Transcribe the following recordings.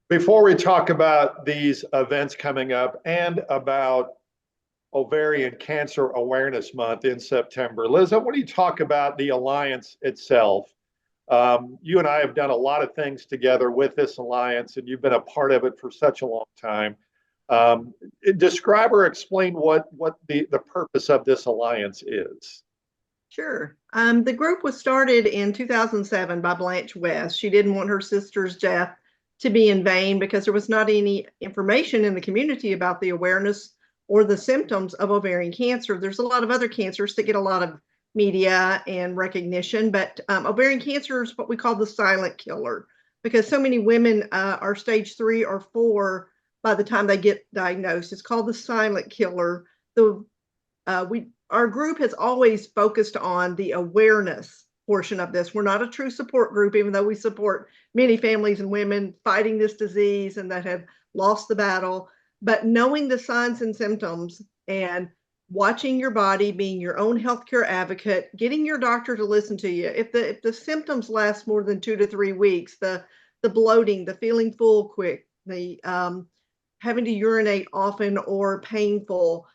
Before we talk about these events coming up and about Ovarian Cancer Awareness Month in September, Liz, I want to talk about the Alliance itself. You and I have done a lot of things together with this Alliance, and you've been a part of it for such a long time. Um, Describe or explain what the purpose of this Alliance is. Sure. The group was started in 2007 by Blanche West. She didn't want her sister's death to be in vain because there was not any information in the community about the awareness or the symptoms of ovarian cancer. There's a lot of other cancers that get a lot of media and recognition, but ovarian cancer is what we call the silent killer because so many women are stage 3 or 4 by the time they get diagnosed. It's called the silent killer. The we Our group has always focused on the awareness portion of this. We're not a true support group, even though we support many families and women fighting this disease and that have lost the battle. But knowing the signs and symptoms and watching your body, being your own healthcare advocate, getting your doctor to listen to you. If the symptoms last more than 2 to 3 weeks, the bloating, the feeling full quick, the having to urinate often or painful,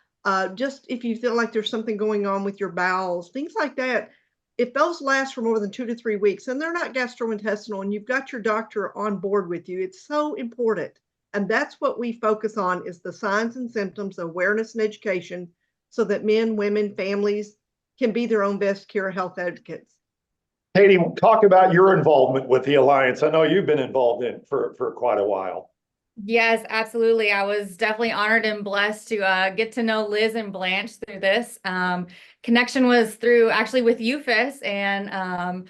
just if you feel like there's something going on with your bowels, things like that. If those last for more than 2 to 3 weeks and they're not gastrointestinal and you've got your doctor on board with you, it's so important. And that's what we focus on is the signs and symptoms, awareness and education, so that men, women, families can be their own best care health advocates. Katie, talk about your involvement with the Alliance. I know you've been involved in for quite a while. Yes, absolutely. I was definitely honored and blessed to get to know Liz and Blanche through this. Connection was through actually with UFIS and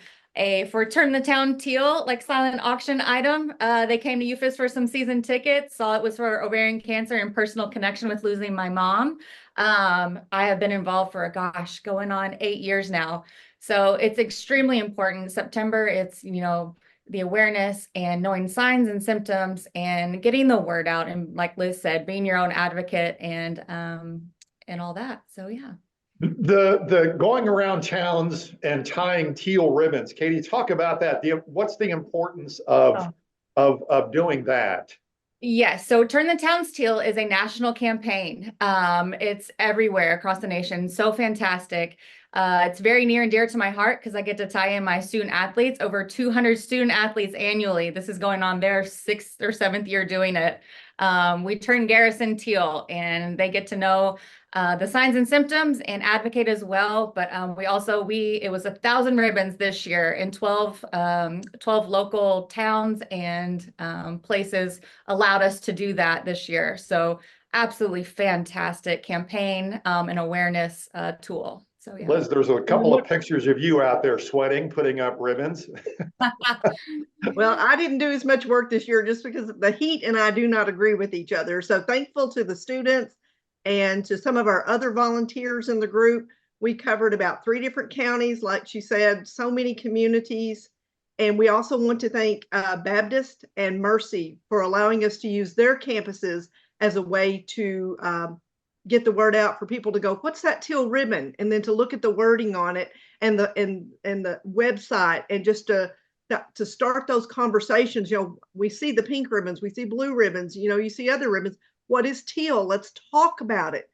for Turn the Town Teal, like silent auction item. They came to UFIS for some season tickets, saw it was for ovarian cancer and personal connection with losing my mom. I have been involved for, gosh, going on 8 years now. So it's extremely important. September, it's, the awareness and knowing signs and symptoms and getting the word out. And like Liz said, being your own advocate and all that. So, yeah. The going around towns and tying teal ribbons. Katie, talk about that. What's the importance of doing that? Yes, so Turn the Towns Teal is a national campaign. It's everywhere across the nation. So fantastic. It's very near and dear to my heart because I get to tie in my student athletes, over 200 student athletes annually. This is going on their 6th or 7th year doing it. We turn Garrison teal and they get to know the signs and symptoms and advocate as well. But it was 1,000 ribbons this year in 12 local towns and places allowed us to do that this year. So absolutely fantastic campaign and awareness tool. So yeah. Liz, there's a couple of pictures of you out there sweating, putting up ribbons. Well, I didn't do as much work this year just because the heat and I do not agree with each other. So thankful to the students and to some of our other volunteers in the group. We covered about 3 different counties, like she said, so many communities. And we also want to thank Baptist and Mercy for allowing us to use their campuses as a way to get the word out for people to go, what's that teal ribbon? And then to look at the wording on it and the website, and just to start those conversations. We see the pink ribbons, we see blue ribbons, you see other ribbons. What is teal? Let's talk about it.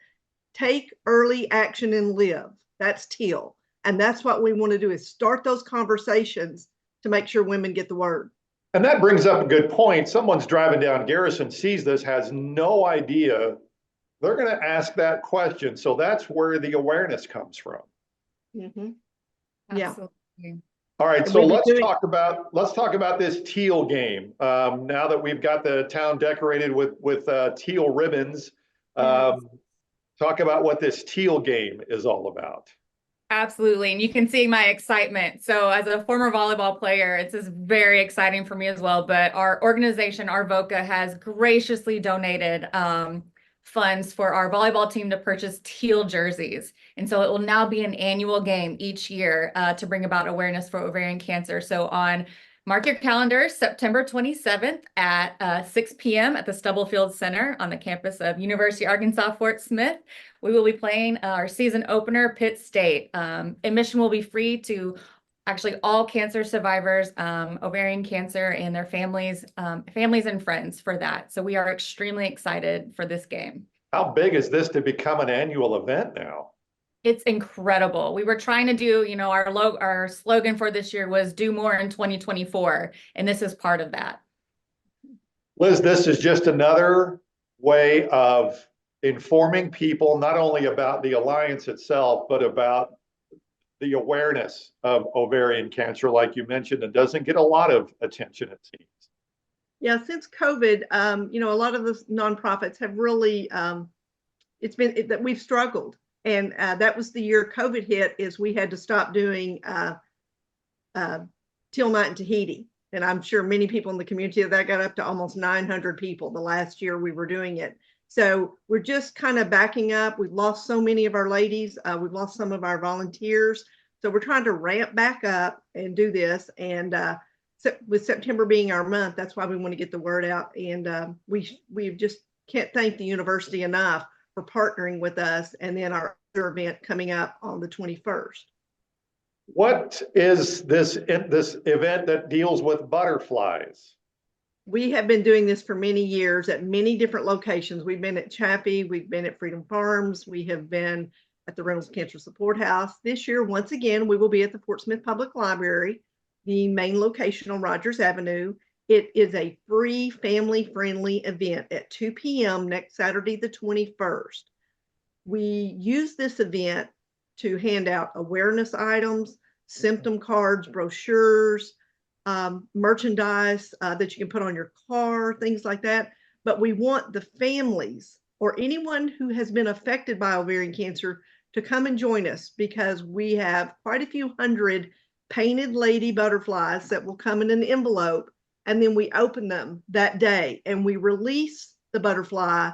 Take early action and live. That's teal. And that's what we want to do, is start those conversations to make sure women get the word. And that brings up a good point. Someone's driving down Garrison, sees this, has no idea. They're going to ask that question. So that's where the awareness comes from. Mm-hmm. Yeah. Absolutely. All right, so let's talk about this teal game. Now that we've got the town decorated with teal ribbons, talk about what this teal game is all about. Absolutely. And you can see my excitement. So as a former volleyball player, it's just very exciting for me as well. But our organization, our VOCA, has graciously donated funds for our volleyball team to purchase teal jerseys. And so it will now be an annual game each year to bring about awareness for ovarian cancer. So mark your calendars, September 27th at 6 p.m. at the Stubblefield Center on the campus of University of Arkansas Fort Smith. We will be playing our season opener, Pitt State. Admission will be free to actually all cancer survivors, ovarian cancer, and their families and friends for that. So we are extremely excited for this game. How big is this to become an annual event now? It's incredible. We were trying to do, our slogan for this year was do more in 2024, and this is part of that. Liz, this is just another way of informing people not only about the Alliance itself, but about the awareness of ovarian cancer. Like you mentioned, it doesn't get a lot of attention, it seems. Yeah, since COVID, a lot of the nonprofits have really, that we've struggled. And that was the year COVID hit, is we had to stop doing Teal Night in Tahiti. And I'm sure many people in the community, that got up to almost 900 people the last year we were doing it. So we're just kind of backing up. We've lost so many of our ladies. We've lost some of our volunteers. So we're trying to ramp back up and do this. And with September being our month, that's why we want to get the word out. And we just can't thank the university enough for partnering with us. And then our other event coming up on the 21st. What is this event that deals with butterflies? We have been doing this for many years at many different locations. We've been at Chaffee, we've been at Freedom Farms, we have been at the Reynolds Cancer Support House. This year, once again, we will be at the Fort Smith Public Library, the main location on Rogers Avenue. It is a free, family-friendly event at 2 p.m. next Saturday, the 21st. We use this event to hand out awareness items, symptom cards, brochures, merchandise that you can put on your car, things like that. But we want the families or anyone who has been affected by ovarian cancer to come and join us, because we have quite a few hundred painted lady butterflies that will come in an envelope, and then we open them that day and we release the butterfly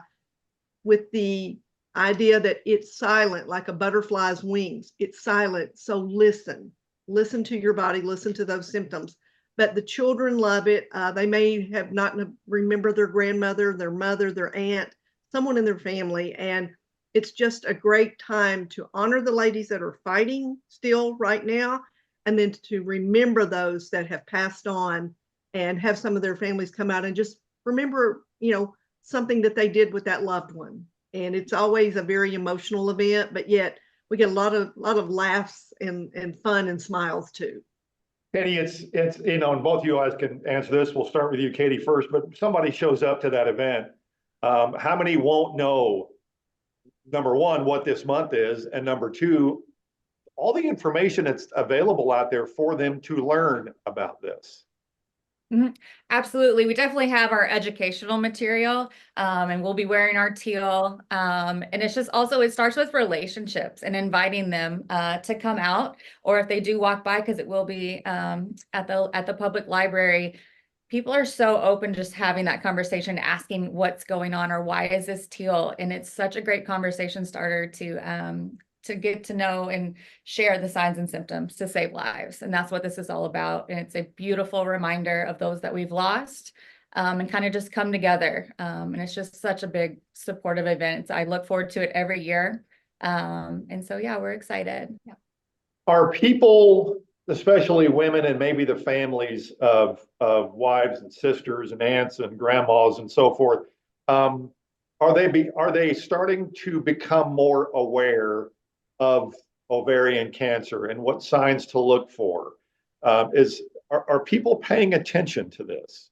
with the idea that it's silent, like a butterfly's wings. It's silent. So listen to your body, listen to those symptoms. But the children love it. They may have not remember their grandmother, their mother, their aunt, someone in their family. And it's just a great time to honor the ladies that are fighting still right now, and then to remember those that have passed on, and have some of their families come out and just remember, something that they did with that loved one. And it's always a very emotional event, but yet we get a lot of laughs and fun and smiles too. Katie, it's and both of you guys can answer this. We'll start with you, Katie, first. But if somebody shows up to that event, how many won't know, number one, what this month is, and number two, all the information that's available out there for them to learn about this? Mm-hmm. Absolutely. We definitely have our educational material, and we'll be wearing our teal. And it's just also, it starts with relationships and inviting them to come out, or if they do walk by, because it will be at the public library. People are so open just having that conversation, asking what's going on or why is this teal? And it's such a great conversation starter to get to know and share the signs and symptoms to save lives. And that's what this is all about. And it's a beautiful reminder of those that we've lost, and kind of just come together. And it's just such a big supportive event. I look forward to it every year. And so, yeah, we're excited. Yeah. Are people, especially women and maybe the families of wives and sisters and aunts and grandmas and so forth, are they starting to become more aware of ovarian cancer and what signs to look for? Are people paying attention to this?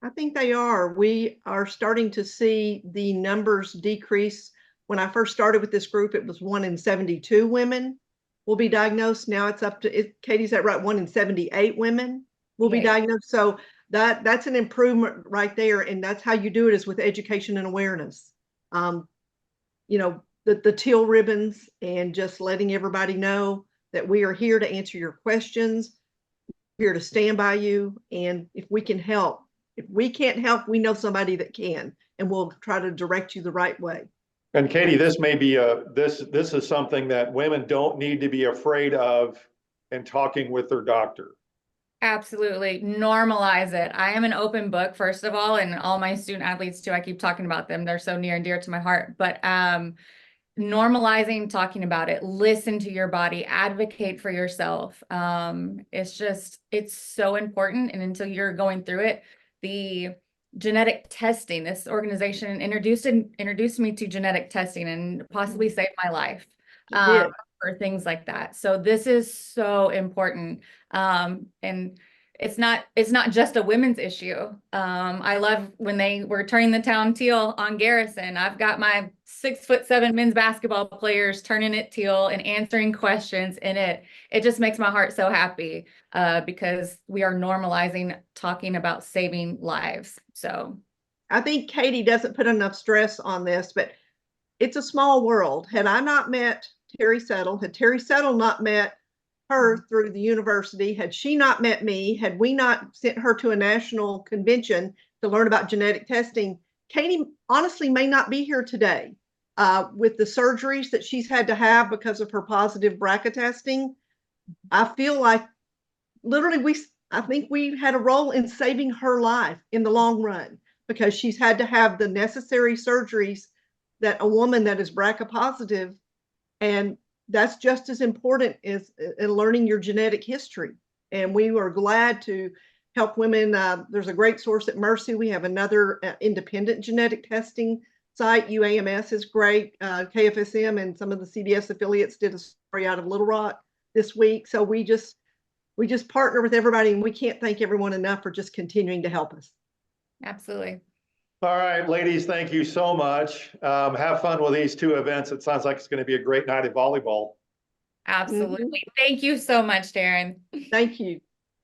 I think they are. We are starting to see the numbers decrease. When I first started with this group, it was 1 in 72 women will be diagnosed. Now it's up to, Katie's that right? 1 in 78 women will be diagnosed. So that's an improvement right there. And that's how you do it, is with education and awareness. The teal ribbons, and just letting everybody know that we are here to answer your questions, here to stand by you. And if we can help, if we can't help, we know somebody that can, and we'll try to direct you the right way. And Katie, this may be this is something that women don't need to be afraid of in talking with their doctor. Absolutely. Normalize it. I am an open book, first of all, and all my student athletes too. I keep talking about them. They're so near and dear to my heart. But normalizing talking about it, listen to your body, advocate for yourself. It's so important. And until you're going through it, the genetic testing, this organization introduced me to genetic testing and possibly saved my life for things like that. So this is so important. And it's not just a women's issue. I love when they were turning the town teal on Garrison. I've got my 6'7" men's basketball players turning it teal and answering questions in it. It just makes my heart so happy because we are normalizing talking about saving lives. So I think Katie doesn't put enough stress on this, but it's a small world. Had I not met Terry Settle, had Terry Settle not met her through the university, had she not met me, had we not sent her to a national convention to learn about genetic testing, Katie honestly may not be here today. With the surgeries that she's had to have because of her positive BRCA testing, I feel like literally I think we had a role in saving her life in the long run, because she's had to have the necessary surgeries that a woman that is BRCA positive, and that's just as important as in learning your genetic history. And we were glad to help women. There's a great source at Mercy. We have another independent genetic testing site. UAMS is great. KFSM and some of the CBS affiliates did a story out of Little Rock this week. So we just partner with everybody, and we can't thank everyone enough for just continuing to help us. absolutely. All right, ladies, thank you so much. Have fun with these two events. It sounds like it's going to be a great night of volleyball. Absolutely. Thank you so much, Daren. Thank you.